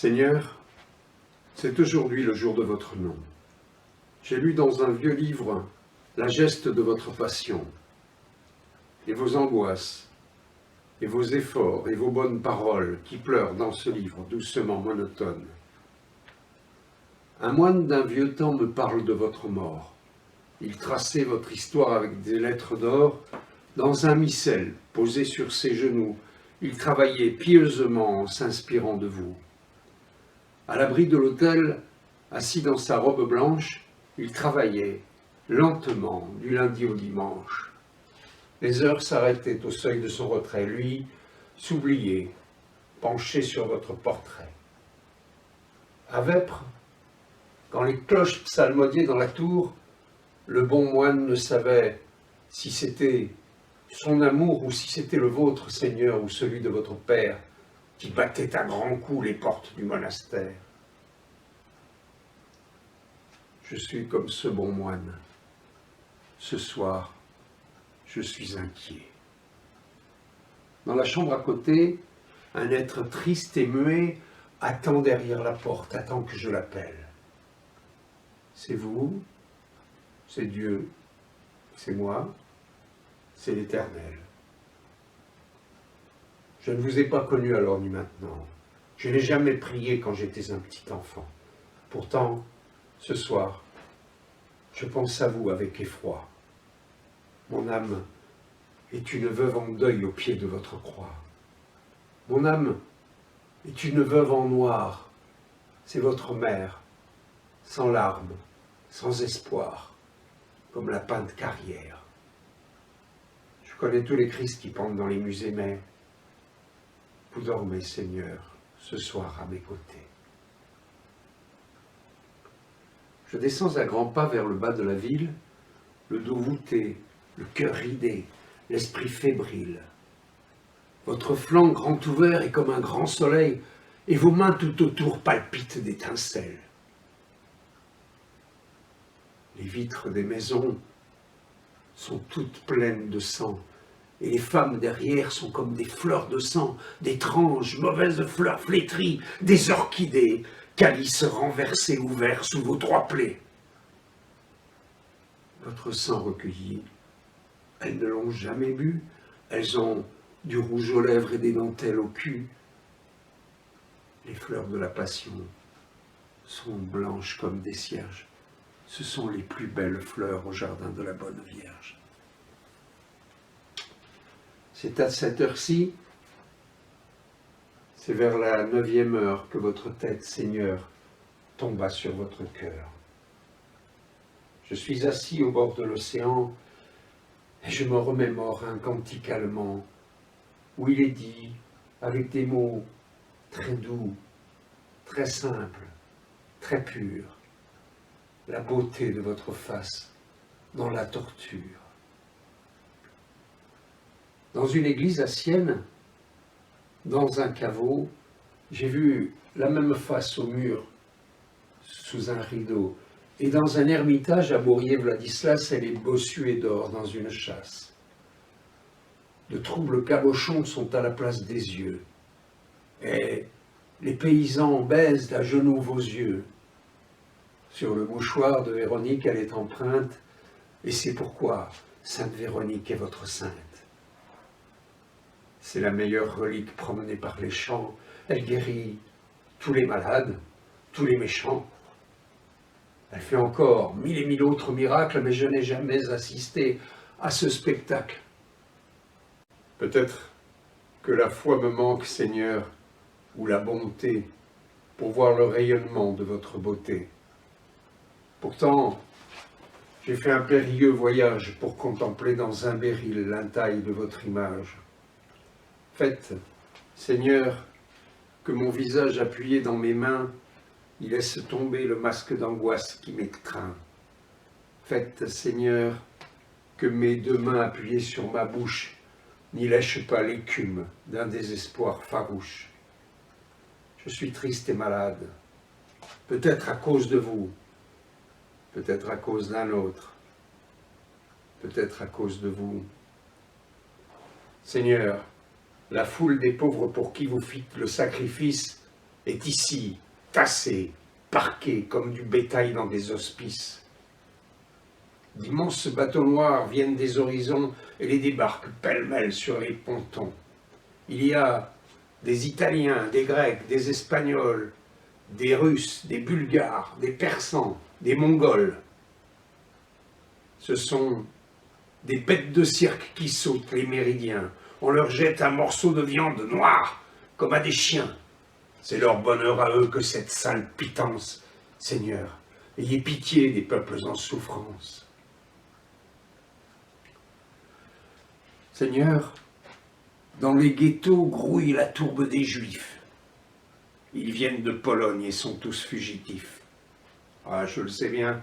Seigneur, c'est aujourd'hui le jour de votre nom. J'ai lu dans un vieux livre la geste de votre passion, et vos angoisses, et vos efforts, et vos bonnes paroles qui pleurent dans ce livre doucement monotone. Un moine d'un vieux temps me parle de votre mort. Il traçait votre histoire avec des lettres d'or dans un missel posé sur ses genoux. Il travaillait pieusement en s'inspirant de vous. À l'abri de l'autel, assis dans sa robe blanche, il travaillait lentement du lundi au dimanche. Les heures s'arrêtaient au seuil de son retrait. Lui s'oubliait, penché sur votre portrait. À Vêpres, quand les cloches psalmodiaient dans la tour, le bon moine ne savait si c'était son amour ou si c'était le vôtre, Seigneur, ou celui de votre Père, qui battait à grands coups les portes du monastère. Je suis comme ce bon moine. Ce soir, je suis inquiet. Dans la chambre à côté, un être triste et muet attend derrière la porte, attend que je l'appelle. C'est vous, c'est Dieu, c'est moi, c'est l'Éternel. Je ne vous ai pas connu alors ni maintenant. Je n'ai jamais prié quand j'étais un petit enfant. Pourtant, ce soir, je pense à vous avec effroi. Mon âme est une veuve en deuil au pied de votre croix. Mon âme est une veuve en noir. C'est votre mère, sans larmes, sans espoir, comme la peinte carrière. Je connais tous les Christ qui pendent dans les musées, mais vous dormez, Seigneur, ce soir à mes côtés. Je descends à grands pas vers le bas de la ville, le dos voûté, le cœur ridé, l'esprit fébrile. Votre flanc grand ouvert est comme un grand soleil, et vos mains tout autour palpitent d'étincelles. Les vitres des maisons sont toutes pleines de sang, et les femmes derrière sont comme des fleurs de sang, d'étranges, mauvaises fleurs flétries, des orchidées, calices renversés ouverts sous vos trois plaies. Votre sang recueilli, elles ne l'ont jamais bu, elles ont du rouge aux lèvres et des dentelles au cul. Les fleurs de la passion sont blanches comme des cierges. Ce sont les plus belles fleurs au jardin de la Bonne Vierge. C'est à cette heure-ci, c'est vers la 9e heure que votre tête, Seigneur, tomba sur votre cœur. Je suis assis au bord de l'océan et je me remémore un cantique allemand où il est dit, avec des mots très doux, très simples, très purs, la beauté de votre face dans la torture. Dans une église à Sienne, dans un caveau, j'ai vu la même face au mur, sous un rideau, et dans un ermitage à Bourrier-Vladislas, elle est bossue et dort dans une chasse. De troubles cabochons sont à la place des yeux, et les paysans baisent à genoux vos yeux. Sur le mouchoir de Véronique, elle est empreinte, et c'est pourquoi Sainte Véronique est votre sainte. C'est la meilleure relique promenée par les champs. Elle guérit tous les malades, tous les méchants. Elle fait encore 1000 et 1000 autres miracles, mais je n'ai jamais assisté à ce spectacle. Peut-être que la foi me manque, Seigneur, ou la bonté, pour voir le rayonnement de votre beauté. Pourtant, j'ai fait un périlleux voyage pour contempler dans un béryl l'intaille de votre image. Faites, Seigneur, que mon visage appuyé dans mes mains y laisse tomber le masque d'angoisse qui m'étreint. Faites, Seigneur, que mes deux mains appuyées sur ma bouche n'y lèchent pas l'écume d'un désespoir farouche. Je suis triste et malade, peut-être à cause de vous, peut-être à cause d'un autre, peut-être à cause de vous. Seigneur, la foule des pauvres pour qui vous fîtes le sacrifice est ici, tassé, parqué comme du bétail dans des hospices. D'immenses bateaux noirs viennent des horizons et les débarquent pêle-mêle sur les pontons. Il y a des Italiens, des Grecs, des Espagnols, des Russes, des Bulgares, des Persans, des Mongols. Ce sont des bêtes de cirque qui sautent les méridiens. On leur jette un morceau de viande noire, comme à des chiens. C'est leur bonheur à eux que cette sale pitance. Seigneur, ayez pitié des peuples en souffrance. Seigneur, dans les ghettos grouille la tourbe des Juifs. Ils viennent de Pologne et sont tous fugitifs. Ah, je le sais bien,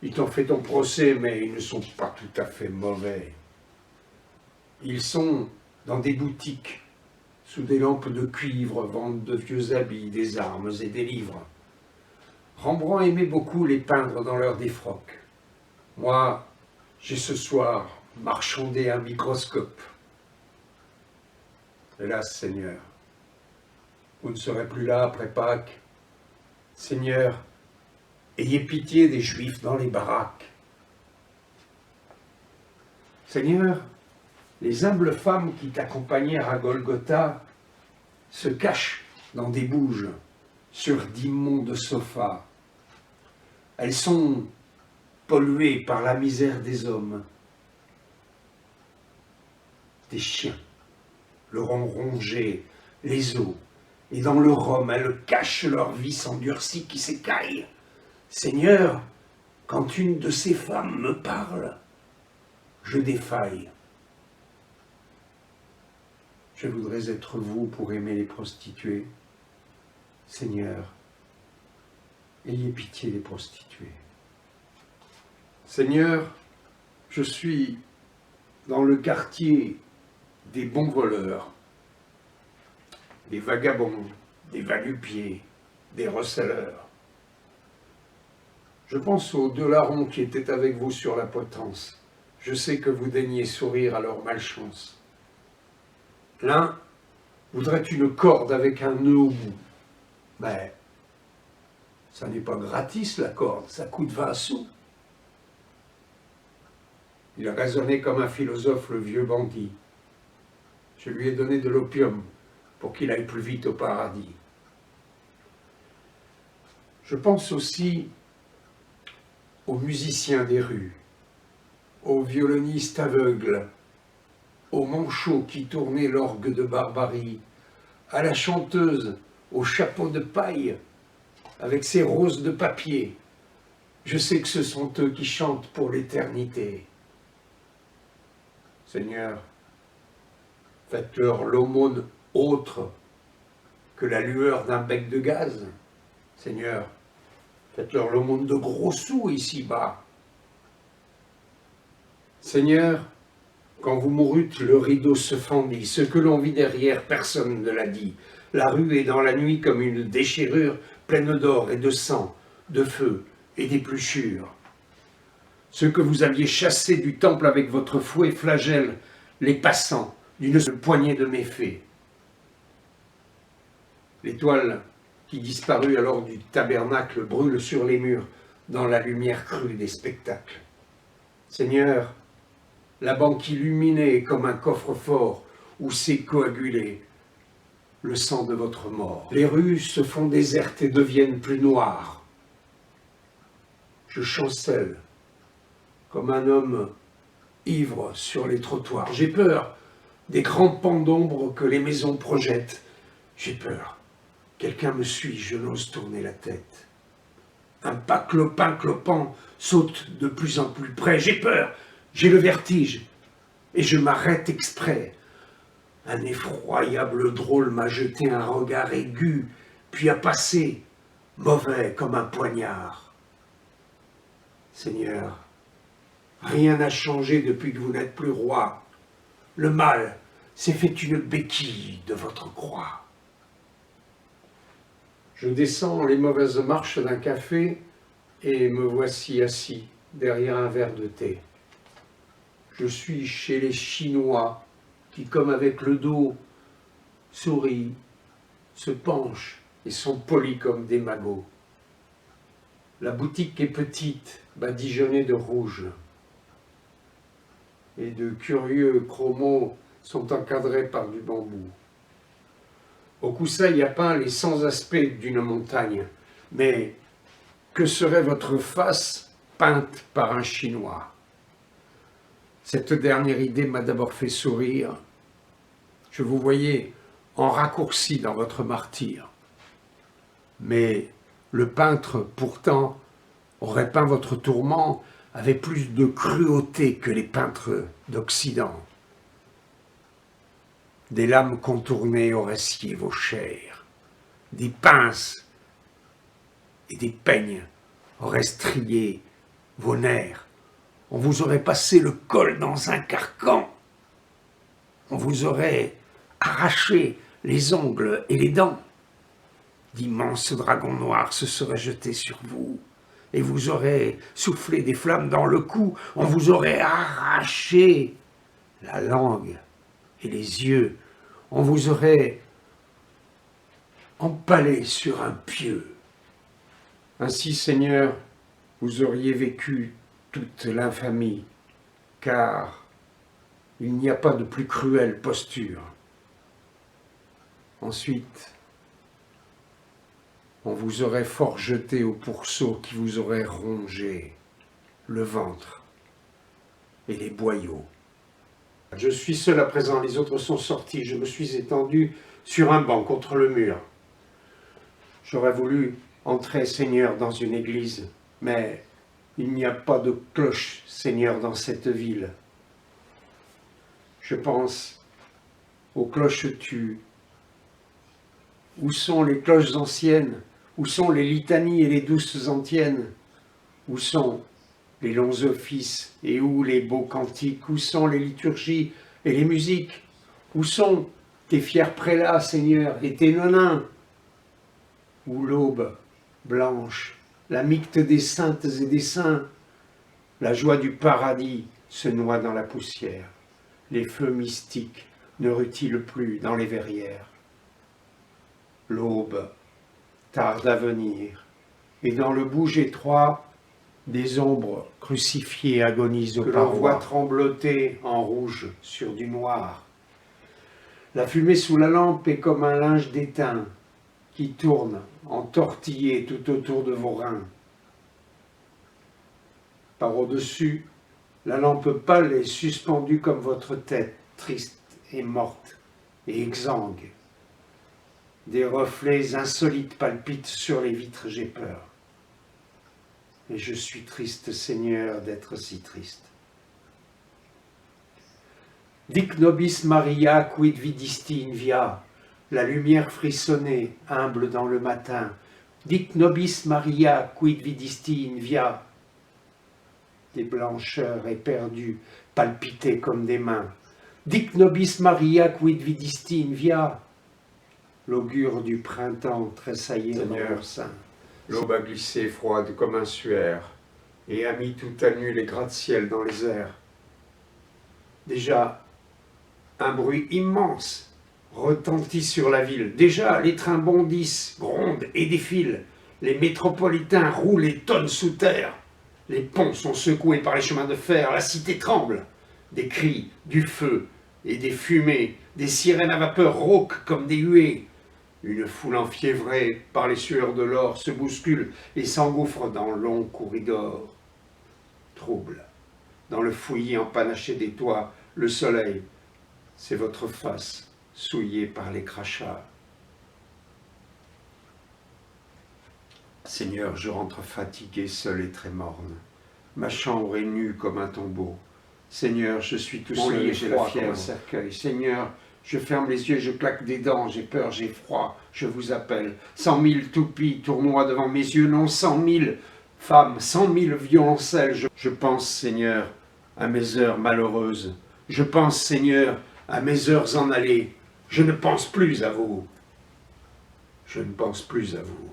ils t'ont fait ton procès, mais ils ne sont pas tout à fait mauvais. Ils sont dans des boutiques, sous des lampes de cuivre, vendent de vieux habits, des armes et des livres. Rembrandt aimait beaucoup les peindre dans leurs défroques. Moi, j'ai ce soir marchandé un microscope. Hélas, Seigneur, vous ne serez plus là après Pâques. Seigneur, ayez pitié des Juifs dans les baraques. Seigneur, les humbles femmes qui t'accompagnèrent à Golgotha se cachent dans des bouges sur d'immondes sofas. Elles sont polluées par la misère des hommes. Des chiens leur ont rongé les os, et dans le rhum, elles cachent leur vie s'endurcie qui s'écaille. Seigneur, quand une de ces femmes me parle, je défaille. Je voudrais être vous pour aimer les prostituées. Seigneur, ayez pitié des prostituées. Seigneur, je suis dans le quartier des bons voleurs, des vagabonds, des va-nu-pieds, des receleurs. Je pense aux deux larrons qui étaient avec vous sur la potence. Je sais que vous daignez sourire à leur malchance. L'un voudrait une corde avec un nœud au bout. Mais ça n'est pas gratis la corde, ça coûte 20 sous. Il a raisonné comme un philosophe, le vieux bandit. Je lui ai donné de l'opium pour qu'il aille plus vite au paradis. Je pense aussi aux musiciens des rues, aux violonistes aveugles, aux manchots qui tournaient l'orgue de barbarie, à la chanteuse au chapeau de paille avec ses roses de papier. Je sais que ce sont eux qui chantent pour l'éternité. Seigneur, faites-leur l'aumône autre que la lueur d'un bec de gaz. Seigneur, faites-leur l'aumône de gros sous ici-bas. Seigneur, quand vous mourûtes, le rideau se fendit. Ce que l'on vit derrière, personne ne l'a dit. La rue est dans la nuit comme une déchirure pleine d'or et de sang, de feu et d'épluchures. Ceux que vous aviez chassés du temple avec votre fouet flagelle les passants d'une seule poignée de méfaits. L'étoile qui disparut alors du tabernacle brûle sur les murs dans la lumière crue des spectacles. Seigneur, la banque illuminée est comme un coffre-fort où s'est coagulé le sang de votre mort. Les rues se font désertes et deviennent plus noires. Je chancelle comme un homme ivre sur les trottoirs. J'ai peur des grands pans d'ombre que les maisons projettent. J'ai peur. Quelqu'un me suit, je n'ose tourner la tête. Un pas clopin-clopant saute de plus en plus près. J'ai peur, j'ai le vertige, et je m'arrête exprès. Un effroyable drôle m'a jeté un regard aigu, puis a passé, mauvais comme un poignard. Seigneur, rien n'a changé depuis que vous n'êtes plus roi. Le mal s'est fait une béquille de votre croix. Je descends les mauvaises marches d'un café et me voici assis derrière un verre de thé. Je suis chez les Chinois qui, comme avec le dos, sourient, se penchent et sont polis comme des magots. La boutique est petite, badigeonnée de rouge, et de curieux chromos sont encadrés par du bambou. Au coussin, il y a peint les 100 aspects d'une montagne, mais que serait votre face peinte par un Chinois? Cette dernière idée m'a d'abord fait sourire. Je vous voyais en raccourci dans votre martyre. Mais le peintre, pourtant, aurait peint votre tourment avec plus de cruauté que les peintres d'Occident. Des lames contournées auraient scié vos chairs, des pinces et des peignes auraient strié vos nerfs. On vous aurait passé le col dans un carcan. On vous aurait arraché les ongles et les dents. D'immenses dragons noirs se seraient jetés sur vous et vous auraient soufflé des flammes dans le cou. On vous aurait arraché la langue et les yeux. On vous aurait empalé sur un pieu. Ainsi, Seigneur, vous auriez vécu toute l'infamie, car il n'y a pas de plus cruelle posture. Ensuite, on vous aurait fort jeté au pourceau qui vous aurait rongé le ventre et les boyaux. Je suis seul à présent, les autres sont sortis. Je me suis étendu sur un banc contre le mur. J'aurais voulu entrer, Seigneur, dans une église, mais il n'y a pas de cloche, Seigneur, dans cette ville. Je pense aux cloches-tues. Où sont les cloches anciennes? Où sont les litanies et les douces antiennes? Où sont les longs offices et où les beaux cantiques? Où sont les liturgies et les musiques? Où sont tes fiers prélats, Seigneur, et tes nonins? Où l'aube blanche, la micte des saintes et des saints, la joie du paradis se noie dans la poussière. Les feux mystiques ne rutilent plus dans les verrières. L'aube tarde à venir, et dans le bouge étroit, des ombres crucifiées agonisent aux parois. Que l'on voit trembloter en rouge sur du noir. La fumée sous la lampe est comme un linge d'étain qui tourne entortillé tout autour de vos reins. Par au-dessus, la lampe pâle est suspendue comme votre tête, triste et morte et exsangue. Des reflets insolites palpitent sur les vitres, j'ai peur. Et je suis triste, Seigneur, d'être si triste. Dic nobis Maria, quid vidisti in via, la lumière frissonnait, humble dans le matin. Dic nobis Maria, quid vidisti in via. Des blancheurs éperdues palpitaient comme des mains. Dic nobis Maria, quid vidisti in via. L'augure du printemps tressaillait dans leur sein. L'aube a glissé froide comme un suaire et a mis tout à nu les gratte-ciel dans les airs. Déjà, un bruit immense retentit sur la ville. Déjà, les trains bondissent, grondent et défilent. Les métropolitains roulent et tonnent sous terre. Les ponts sont secoués par les chemins de fer. La cité tremble. Des cris, du feu et des fumées. Des sirènes à vapeur rauquent comme des huées. Une foule enfiévrée par les sueurs de l'or se bouscule et s'engouffre dans longs corridors. Trouble. Dans le fouillis empanaché des toits, le soleil, c'est votre face, souillée par les crachats. Seigneur, je rentre fatigué, seul et très morne. Ma chambre est nue comme un tombeau. Seigneur, je suis tout seul et j'ai la fièvre. Cercueil. Seigneur, je ferme les yeux, je claque des dents, j'ai peur, j'ai froid, je vous appelle. 100 000 toupies tournoient devant mes yeux, non 100 000 femmes, 100 000 violoncelles. Je pense, Seigneur, à mes heures malheureuses. Je pense, Seigneur, à mes heures en allées. Je ne pense plus à vous. Je ne pense plus à vous.